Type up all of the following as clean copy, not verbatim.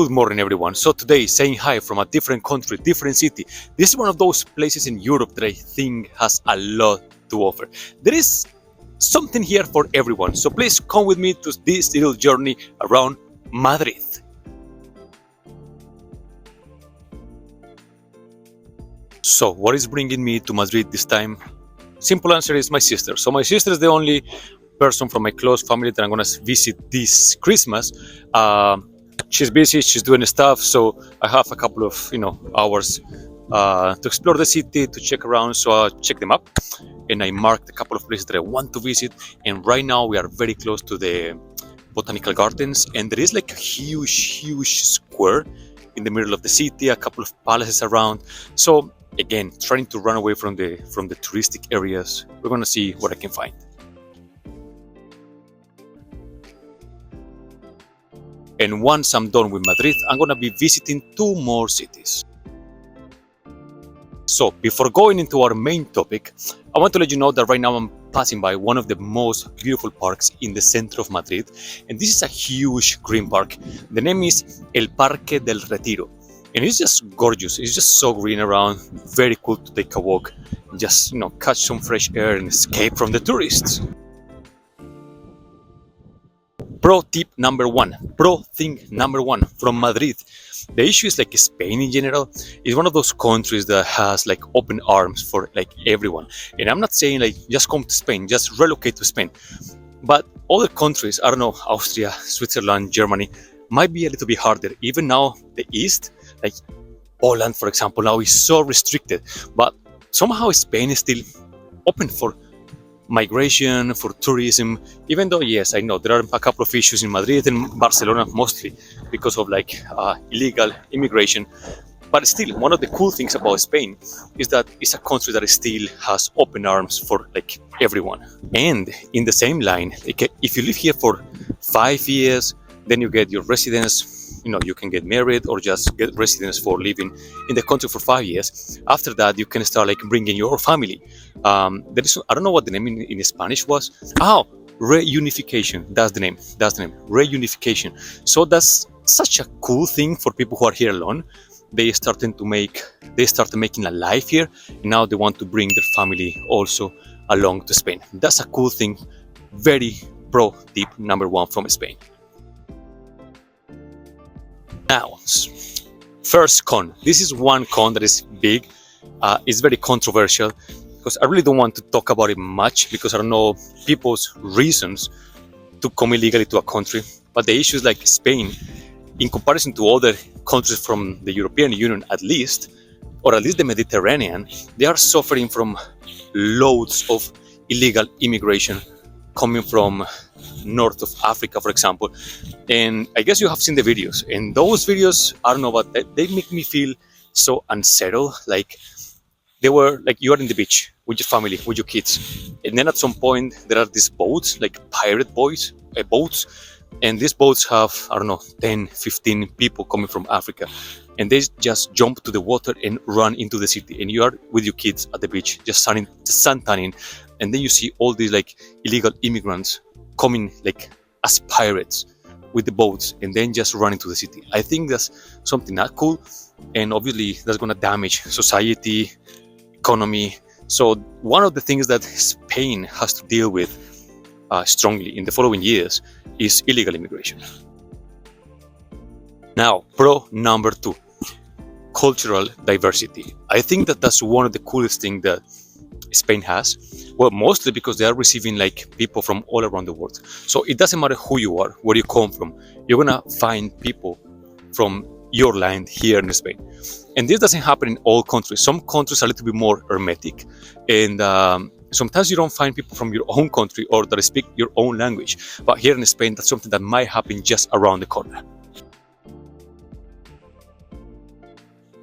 Good morning, everyone. So today, saying hi from a different country, different city. This is one of those places in Europe that I think has a lot to offer. There is something here for everyone. So please come with me to this little journey around Madrid. So what is bringing me to Madrid this time? Simple answer is my sister. So my sister is the only person from my close family that I'm gonna visit this Christmas. She's busy, she's doing stuff, so I have a couple of hours to explore the city, to check around. So I check them up, and I marked a couple of places that I want to visit. And right now we are very close to the botanical gardens, and there is like a huge square in the middle of the city, a couple of palaces around. So again, trying to run away from the touristic areas. We're gonna see what I can find. And once I'm done with Madrid, I'm gonna be visiting 2 more cities. So before going into our main topic, I want to let you know that right now I'm passing by one of the most beautiful parks in the center of Madrid. And this is a huge green park. The name is El Parque del Retiro. And it's just gorgeous. It's just so green around, very cool to take a walk, just catch some fresh air and escape from the tourists. Pro thing number one from Madrid. The issue is like Spain in general is one of those countries that has like open arms for like everyone. And I'm not saying like just come to Spain, just relocate to Spain. But other countries, I don't know, Austria, Switzerland, Germany, might be a little bit harder. Even now, the East, like Poland, for example, now is so restricted. But somehow Spain is still open for migration, for tourism, even though, yes, I know there are a couple of issues in Madrid and Barcelona, mostly because of like illegal immigration. But still, one of the cool things about Spain is that it's a country that still has open arms for like everyone. And in the same line, if you live here for 5 years, then you get your residence. You can get married or just get residence for living in the country for 5 years. After that, you can start like bringing your family. There is, I don't know what the name in Spanish was. Reunification. That's the name. Reunification. So that's such a cool thing for people who are here alone. They started making a life here. And now they want to bring their family also along to Spain. That's a cool thing. Very pro tip number 1 from Spain. Now, first con. This is one con that is big. It's very controversial because I really don't want to talk about it much because I don't know people's reasons to come illegally to a country. But the issue is like Spain, in comparison to other countries from the European Union at least, or at least the Mediterranean, they are suffering from loads of illegal immigration coming from north of Africa, for example. And I guess you have seen the videos. And those videos, I don't know, but they make me feel so unsettled. Like they were like you are in the beach with your family, with your kids. And then at some point, there are these boats, like pirate boats. And these boats have, I don't know, 10, 15 people coming from Africa. And they just jump to the water and run into the city. And you are with your kids at the beach, just suntanning. And then you see all these like illegal immigrants coming like as pirates with the boats and then just run into the city. I think that's something not cool. And obviously that's going to damage society, economy. So one of the things that Spain has to deal with strongly in the following years is illegal immigration. Now, pro number 2, cultural diversity. I think that that's one of the coolest things that Spain has. Well, mostly because they are receiving like people from all around the world. So it doesn't matter who you are, where you come from, you're gonna find people from your land here in Spain. And this doesn't happen in all countries. Some countries are a little bit more hermetic, and sometimes you don't find people from your own country or that speak your own language. But here in Spain, that's something that might happen just around the corner.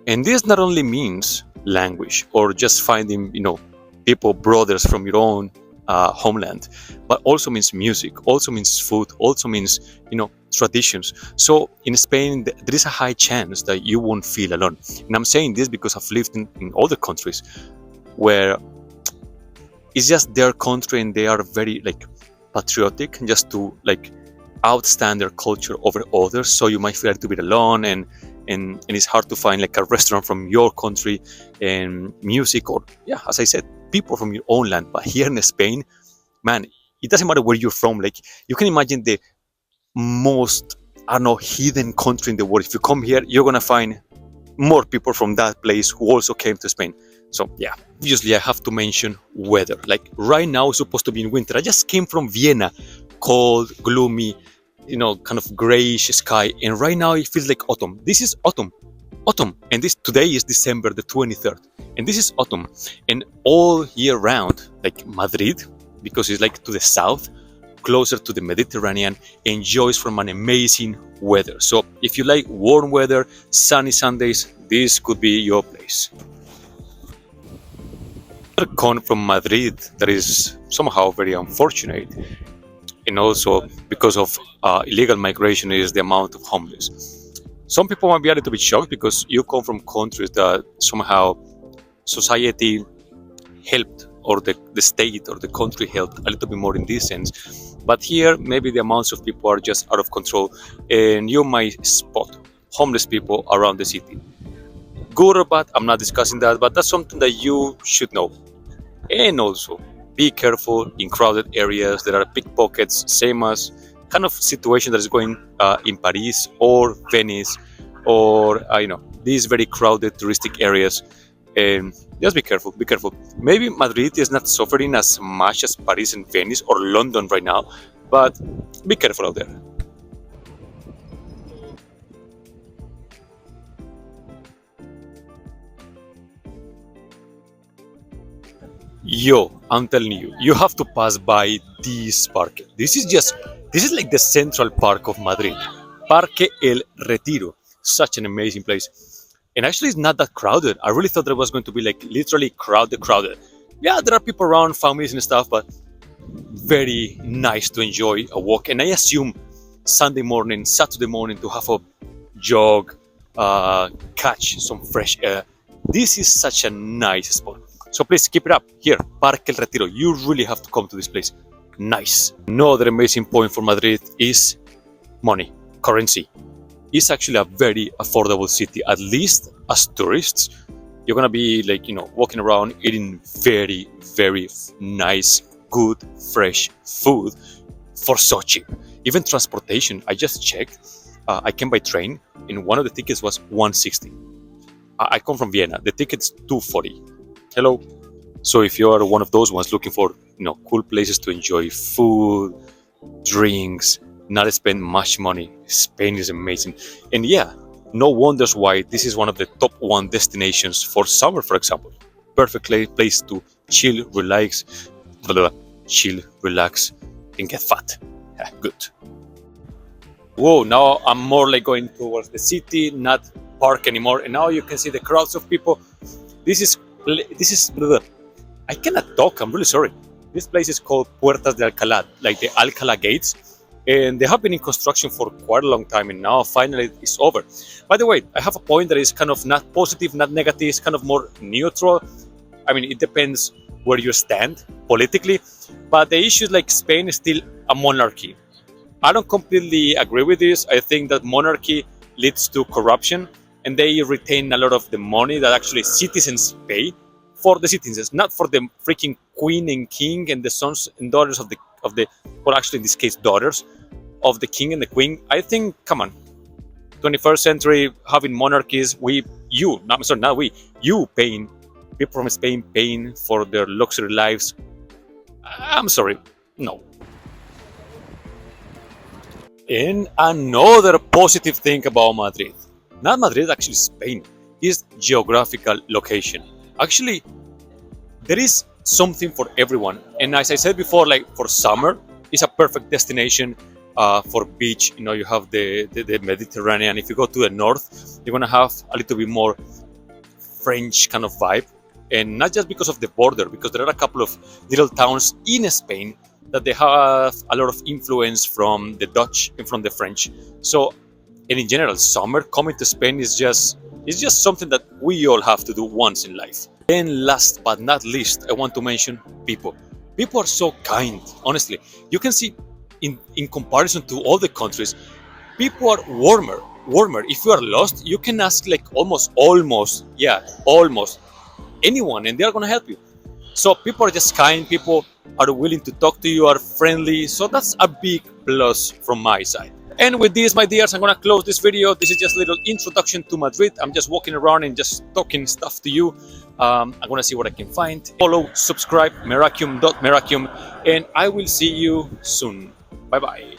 And this not only means language or just finding, people, brothers from your own homeland, but also means music, also means food, also means, traditions. So in Spain, there is a high chance that you won't feel alone. And I'm saying this because I've lived in other countries where it's just their country and they are very like patriotic just to like outstand their culture over others, so you might feel a little bit alone, and it's hard to find like a restaurant from your country and music, or yeah, as I said, people from your own land. But here in Spain, man, it doesn't matter where you're from. Like, you can imagine the most, I don't know, hidden country in the world. If you come here, you're gonna find more people from that place who also came to Spain. So yeah, obviously I have to mention weather. Like right now it's supposed to be in winter. I just came from Vienna, cold, gloomy, kind of grayish sky, and right now it feels like autumn. This is autumn, and this today is December the 23rd, and this is autumn, and all year round, like Madrid, because it's like to the south, closer to the Mediterranean, enjoys from an amazing weather. So if you like warm weather, sunny Sundays, this could be your place. Another con from Madrid that is somehow very unfortunate, and also because of illegal migration, is the amount of homeless. Some people might be a little bit shocked because you come from countries that somehow society helped, or the state or the country helped a little bit more in this sense. But here, maybe the amounts of people are just out of control, and you might spot homeless people around the city. Good or bad, I'm not discussing that, but that's something that you should know. And also, be careful in crowded areas. There are pickpockets, same as kind of situation that is going in Paris or Venice, or these very crowded touristic areas. And just be careful, be careful. Maybe Madrid is not suffering as much as Paris and Venice or London right now, but be careful out there. Yo, I'm telling you, you have to pass by this park. This is like the central park of Madrid. Parque El Retiro. Such an amazing place. And actually, it's not that crowded. I really thought that it was going to be like literally crowded. Yeah, there are people around, families and stuff, but very nice to enjoy a walk. And I assume Sunday morning, Saturday morning to have a jog, catch some fresh air. This is such a nice spot. So please keep it up. Here, Parque El Retiro. You really have to come to this place. Nice. Another amazing point for Madrid is money, currency. It's actually a very affordable city. At least as tourists, you're gonna be like walking around eating very, very nice, good, fresh food for so cheap. Even transportation. I just checked. I came by train, and one of the tickets was 160. I come from Vienna. The ticket's 240. Hello. So if you are one of those ones looking for cool places to enjoy food, drinks, not spend much money, Spain is amazing. And yeah, no wonders why this is one of the top one destinations for summer, for example. Perfect place to chill, relax, and get fat. Yeah, good. Whoa, now I'm more like going towards the city, not park anymore. And now you can see the crowds of people. This is I cannot talk, I'm really sorry. This place is called Puertas de Alcalá, like the Alcalá gates, and they have been in construction for quite a long time, and now finally it's over. By the way, I have a point that is kind of not positive, not negative, it's kind of more neutral. I mean, it depends where you stand politically, but the issue is like Spain is still a monarchy. I don't completely agree with this. I think that monarchy leads to corruption, and they retain a lot of the money that actually citizens pay for the citizens, not for the freaking queen and king and the sons and daughters of the well, actually in this case daughters of the king and the queen. I think, come on, 21st century having monarchies, you paying, people from Spain paying for their luxury lives. I'm sorry, no. And another positive thing about Madrid, not Madrid, actually Spain, is geographical location. Actually, there is something for everyone. And as I said before, like for summer, it's a perfect destination for beach. You have the Mediterranean. If you go to the north, you're going to have a little bit more French kind of vibe. And not just because of the border, because there are a couple of little towns in Spain that they have a lot of influence from the Dutch and from the French. So, and in general, summer coming to Spain is just something that we all have to do once in life. And last but not least, I want to mention people. People are so kind, honestly. You can see in comparison to all the countries, people are warmer. If you are lost, you can ask like almost anyone, and they are gonna help you. So people are just kind. People are willing to talk to you, are friendly. So that's a big plus from my side. And with this, my dears, I'm gonna close this video. This is just a little introduction to Madrid. I'm just walking around and just talking stuff to you. I'm gonna see what I can find. Follow, subscribe, Merakium.merakium, and I will see you soon. Bye bye.